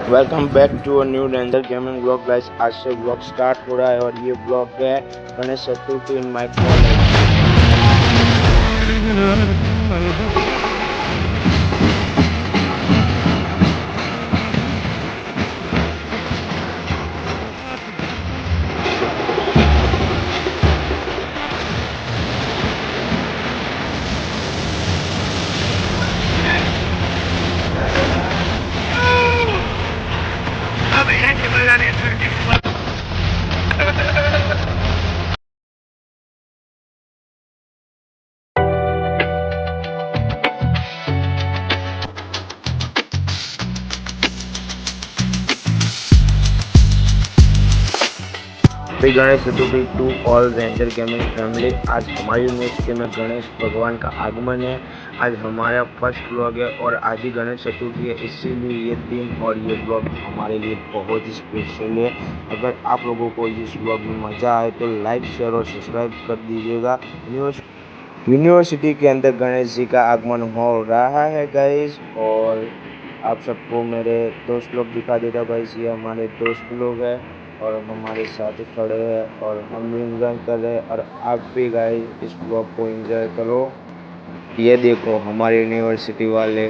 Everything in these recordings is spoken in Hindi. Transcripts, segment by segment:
Welcome back to a new ranger gaming blog guys. आज से ब्लॉग स्टार्ट हो रहा है और ये ब्लॉग है Ganesh Chaturthi in my college. Happy Ganesh Chaturthi to all ranger gaming family. आज हमारी यूनिवर्सिटी में गणेश भगवान का आगमन है। आज हमारा फर्स्ट ब्लॉग है और आज ही गणेश चतुर्थी है, इसीलिए ये दिन और ये ब्लॉग हमारे लिए बहुत ही स्पेशल है। अगर आप लोगों को इस ब्लॉग में मज़ा आए तो लाइक शेयर और सब्सक्राइब कर दीजिएगा। यूनिवर्सिटी के अंदर गणेश जी का आगमन हो रहा है गाइस, और आप सबको मेरे दोस्त लोग दिखा देता गाइस। ये हमारे दोस्त लोग हैं और हमारे साथ ही खड़े हैं और हम भी इंजॉय कर रहे हैं, और आप भी गाइस इस ब्लॉग को एंजॉय करो। ये देखो हमारे यूनिवर्सिटी वाले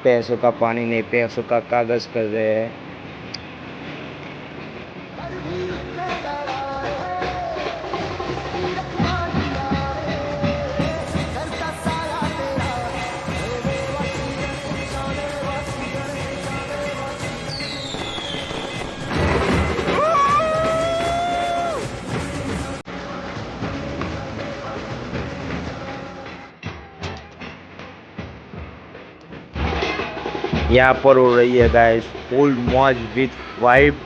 पैसों का पानी नहीं, पैसों का कागज़ कर रहे हैं। यहाँ पर हो रही है गाइस फुल मौज विद वाइब।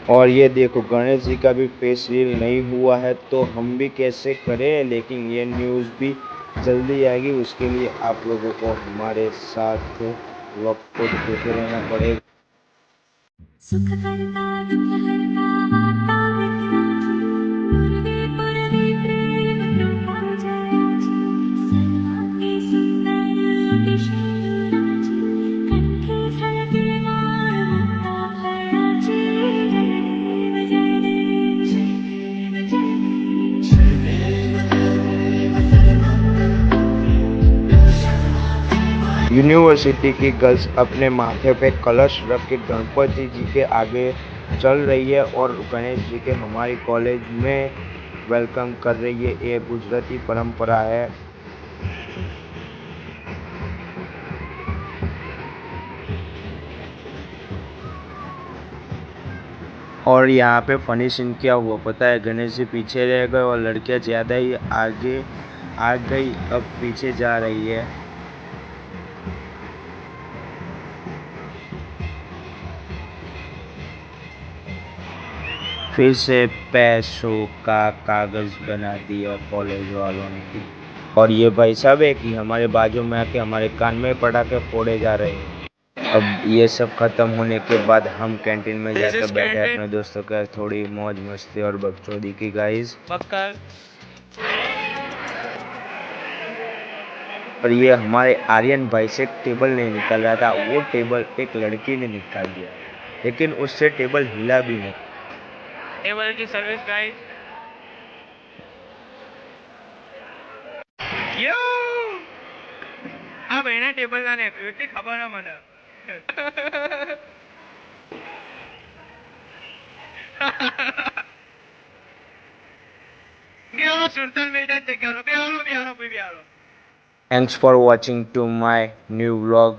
और ये देखो गणेश जी का भी फेस रील नहीं हुआ है तो हम भी कैसे करें, लेकिन ये न्यूज़ भी जल्दी आएगी। उसके लिए आप लोगों को हमारे साथ वक्त को देते रहना पड़ेगा। सुख करता दुख हरता माता विद्या पूर्वी पूर्वी प्रेम कृपा जयाची सर्वांगी सुंदर अतिशय राजी कंठी झळके माळ मुक्ता फळाची जय देव जय देव जय देव यूनिवर्सिटी की गर्ल्स अपने माथे पे कलश रख के गणपति जी के आगे चल रही है और गणेश जी के हमारी कॉलेज में वेलकम कर रही है। ये गुजराती परंपरा है। और यहाँ पे फनी सीन क्या हुआ पता है, गणेश जी पीछे रह गए और लड़कियाँ ज़्यादा ही आगे आ गई, अब पीछे जा रही है। फिर से पैसों का कागज बना दिया कॉलेज वालों ने। और ये भाई साहब है कि हमारे बाजू में आके हमारे कान में पटाखे फोड़े जा रहे हैं। अब ये सब खत्म होने के बाद हम कैंटीन में जाकर बैठे अपने दोस्तों के साथ, थोड़ी मौज मस्ती और बकचोदी की गाइस। और ये हमारे आर्यन भाई से टेबल नहीं निकल रहा था, वो टेबल एक लड़की ने निकाल दिया, लेकिन उससे टेबल हिला भी नहीं। टेबल की सर्विस गाइस। यो આ બેના ટેબલ ના ને એટલી ખબર ના મને બેહારો સુરતલ મેડમ તે કરો બેહારો બેહારો બેહારો. Thanks for watching to my new vlog.